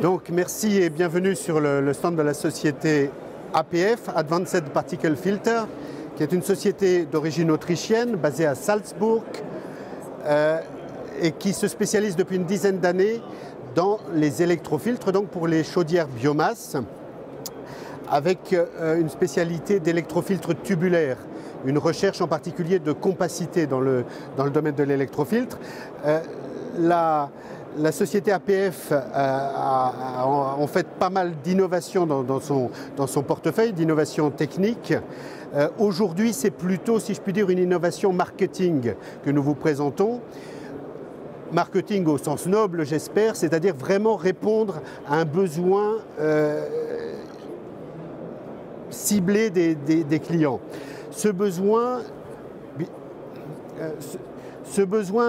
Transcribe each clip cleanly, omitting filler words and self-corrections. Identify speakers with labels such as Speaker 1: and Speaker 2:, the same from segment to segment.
Speaker 1: Donc merci et bienvenue sur le stand de la société APF, Advanced Particle Filter, qui est une société d'origine autrichienne basée à Salzbourg et qui se spécialise depuis une dizaine d'années dans les électrofiltres, donc pour les chaudières biomasse, avec une spécialité d'électrofiltre tubulaire, une recherche en particulier de compacité dans le domaine de l'électrofiltre. La société APF a en fait pas mal d'innovations dans son portefeuille, d'innovations techniques. Aujourd'hui, c'est plutôt, si je puis dire, une innovation marketing que nous vous présentons. Marketing au sens noble, j'espère, c'est-à-dire vraiment répondre à un besoin ciblé des clients. Ce besoin,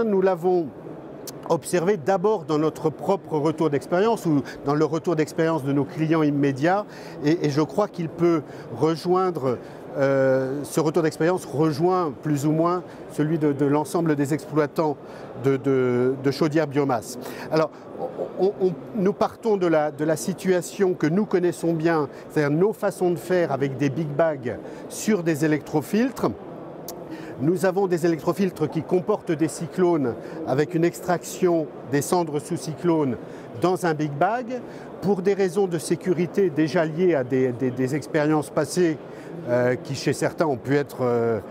Speaker 1: nous l'avons observé d'abord dans notre propre retour d'expérience ou dans le retour d'expérience de nos clients immédiats et je crois qu'il peut rejoindre, ce retour d'expérience rejoint plus ou moins celui de l'ensemble des exploitants de chaudières biomasse. Alors, nous partons de la situation que nous connaissons bien, c'est-à-dire nos façons de faire avec des big bags sur des électrofiltres. Nous avons des électrofiltres qui comportent des cyclones avec une extraction des cendres sous cyclone dans un big bag pour des raisons de sécurité déjà liées à des expériences passées qui chez certains ont pu être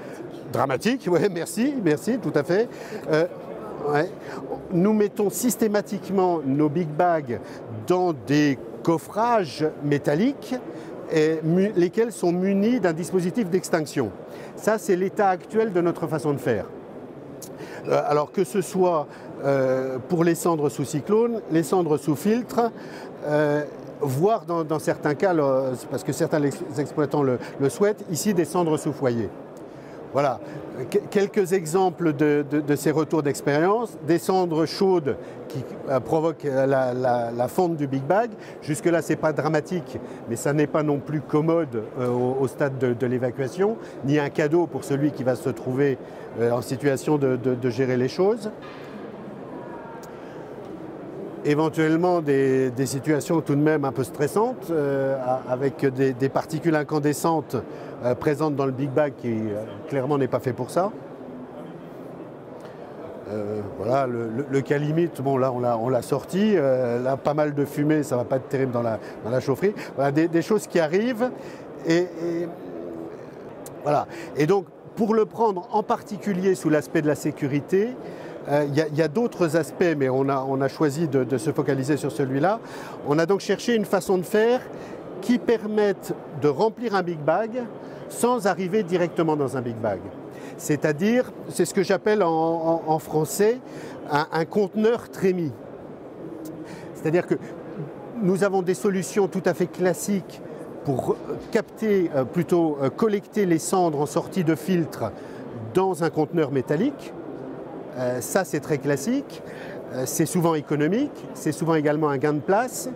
Speaker 1: dramatiques. Ouais, merci, tout à fait. Ouais. Nous mettons systématiquement nos big bags dans des coffrages métalliques lesquels sont munis d'un dispositif d'extinction. Ça, c'est l'état actuel de notre façon de faire. Alors que ce soit pour les cendres sous cyclone, les cendres sous filtre, voire dans certains cas, parce que certains exploitants le souhaitent, ici des cendres sous foyer. Voilà, quelques exemples de ces retours d'expérience. Des cendres chaudes qui provoquent la fonte du big bag. Jusque-là, ce n'est pas dramatique, mais ça n'est pas non plus commode au stade de l'évacuation, ni un cadeau pour celui qui va se trouver en situation de gérer les choses. Éventuellement des situations tout de même un peu stressantes avec des particules incandescentes présentes dans le big bag qui clairement n'est pas fait pour ça. Voilà, le cas limite, bon là on l'a sorti, là pas mal de fumée, ça va pas être terrible dans la chaufferie. Voilà, des choses qui arrivent et voilà. Et donc pour le prendre en particulier sous l'aspect de la sécurité, il y a d'autres aspects, mais on a choisi de se focaliser sur celui-là. On a donc cherché une façon de faire qui permette de remplir un big bag sans arriver directement dans un big bag. C'est-à-dire, c'est ce que j'appelle en français un conteneur trémie. C'est-à-dire que nous avons des solutions tout à fait classiques pour capter, plutôt collecter les cendres en sortie de filtre dans un conteneur métallique. Ça, c'est très classique, c'est souvent économique, c'est souvent également un gain de place,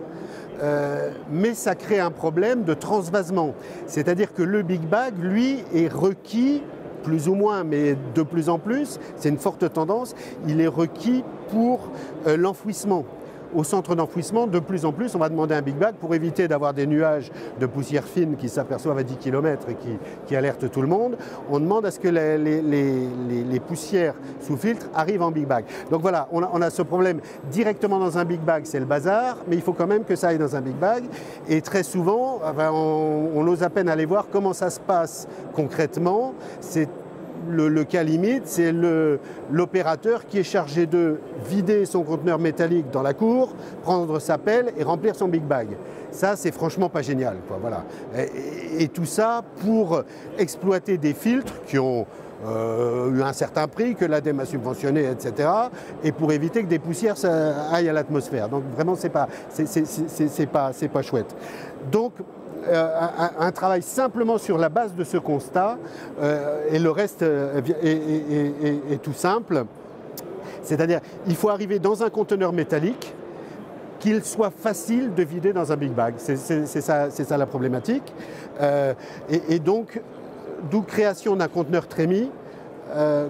Speaker 1: mais ça crée un problème de transvasement. C'est-à-dire que le big bag, lui, est requis, plus ou moins, mais de plus en plus, c'est une forte tendance, il est requis pour l'enfouissement. Au centre d'enfouissement, de plus en plus, on va demander un big bag pour éviter d'avoir des nuages de poussière fine qui s'aperçoivent à 10 km et qui alertent tout le monde. On demande à ce que les poussières sous filtre arrivent en big bag. Donc voilà, on a ce problème directement dans un big bag, c'est le bazar, mais il faut quand même que ça aille dans un big bag. Et très souvent, on ose à peine aller voir comment ça se passe concrètement. C'est le cas limite, c'est l'opérateur qui est chargé de vider son conteneur métallique dans la cour, prendre sa pelle et remplir son big bag. Ça, c'est franchement pas génial, quoi, voilà. Et tout ça pour exploiter des filtres qui ont eu un certain prix, que l'ADEME a subventionné, etc. Et pour éviter que des poussières aillent à l'atmosphère. Donc vraiment, c'est pas chouette. Donc, un travail simplement sur la base de ce constat et le reste est tout simple. C'est-à-dire il faut arriver dans un conteneur métallique qu'il soit facile de vider dans un big bag. C'est ça la problématique. Et donc, d'où création d'un conteneur trémie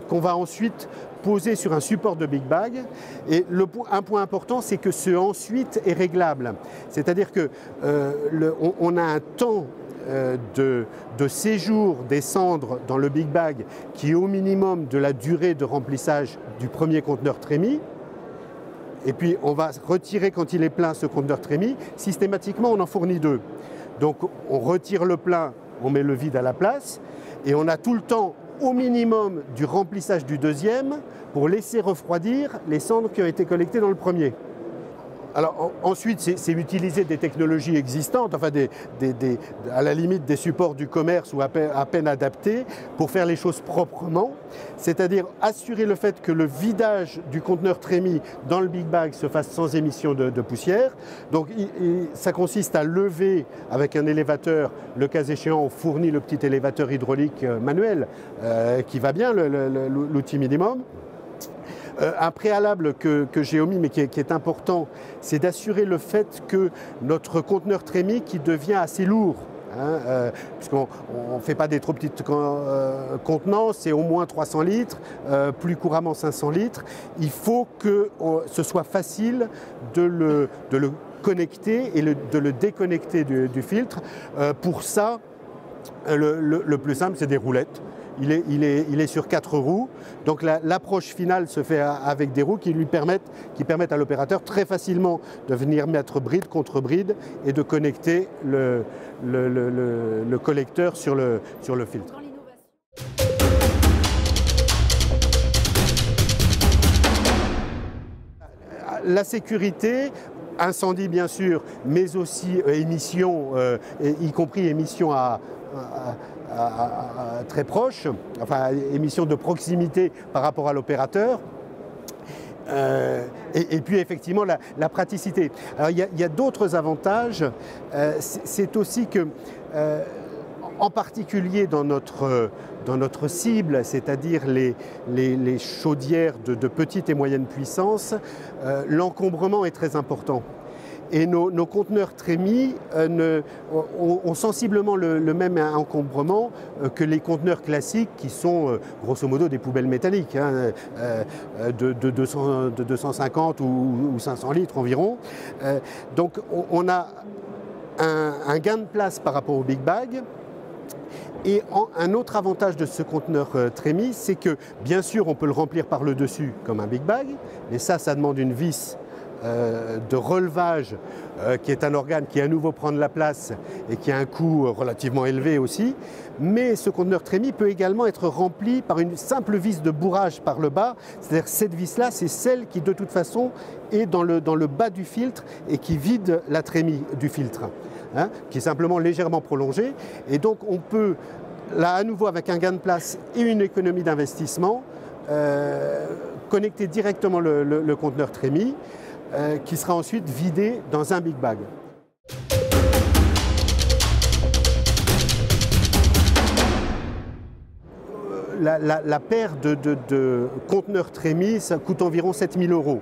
Speaker 1: qu'on va ensuite posé sur un support de Big Bag. Et un point important, c'est que ce ensuite est réglable. C'est-à-dire qu'on a un temps de séjour des cendres dans le Big Bag qui est au minimum de la durée de remplissage du premier conteneur trémie. Et puis on va retirer quand il est plein ce conteneur trémie. Systématiquement, on en fournit 2. Donc on retire le plein, on met le vide à la place et on a tout le temps au minimum du remplissage du deuxième pour laisser refroidir les cendres qui ont été collectées dans le premier. Alors ensuite, c'est utiliser des technologies existantes, enfin à la limite des supports du commerce ou à peine adaptés pour faire les choses proprement, c'est-à-dire assurer le fait que le vidage du conteneur trémie dans le Big Bag se fasse sans émission de poussière. Donc ça consiste à lever avec un élévateur, le cas échéant, on fournit le petit élévateur hydraulique manuel qui va bien, l'outil minimum. Un préalable que j'ai omis mais qui est important, c'est d'assurer le fait que notre conteneur trémie qui devient assez lourd, puisqu'on ne fait pas des trop petites contenants, c'est au moins 300 litres, plus couramment 500 litres. Il faut que ce soit facile de le connecter et de le déconnecter du filtre. Pour ça, le plus simple, c'est des roulettes. Il est sur 4 roues, donc l'approche finale se fait avec des roues qui permettent à l'opérateur très facilement de venir mettre bride contre bride et de connecter le collecteur sur le filtre. La sécurité, incendie bien sûr, mais aussi émissions, y compris émissions très proches, enfin émissions de proximité par rapport à l'opérateur. Et puis effectivement la praticité. Alors il y a d'autres avantages, c'est aussi que en particulier dans notre cible, c'est-à-dire les chaudières de petite et moyenne puissance, l'encombrement est très important. Et nos conteneurs trémie ont sensiblement le même encombrement que les conteneurs classiques qui sont grosso modo des poubelles métalliques de 250 ou 500 litres environ. Donc on a un gain de place par rapport au Big Bag. Et un autre avantage de ce conteneur trémie, c'est que bien sûr on peut le remplir par le dessus comme un Big Bag, mais ça demande une vis de relevage qui est un organe qui à nouveau prend de la place et qui a un coût relativement élevé aussi. Mais ce conteneur trémie peut également être rempli par une simple vis de bourrage par le bas. C'est-à-dire cette vis-là, c'est celle qui de toute façon est dans le bas du filtre et qui vide la trémie du filtre, qui est simplement légèrement prolongée. Et donc on peut, là à nouveau avec un gain de place et une économie d'investissement, connecter directement le conteneur trémie qui sera ensuite vidé dans un Big Bag. La paire de conteneurs trémie, ça coûte environ 7 000 €.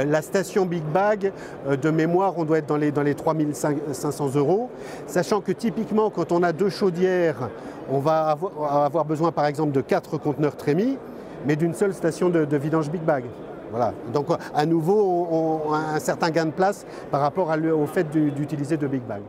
Speaker 1: La station Big Bag, de mémoire, on doit être dans les 3 500 €, sachant que typiquement, quand on a 2 chaudières, on va avoir besoin par exemple de 4 conteneurs trémie, mais d'une seule station de vidange Big Bag. Voilà. Donc à nouveau, on a un certain gain de place par rapport au fait d'utiliser 2 Big Bag.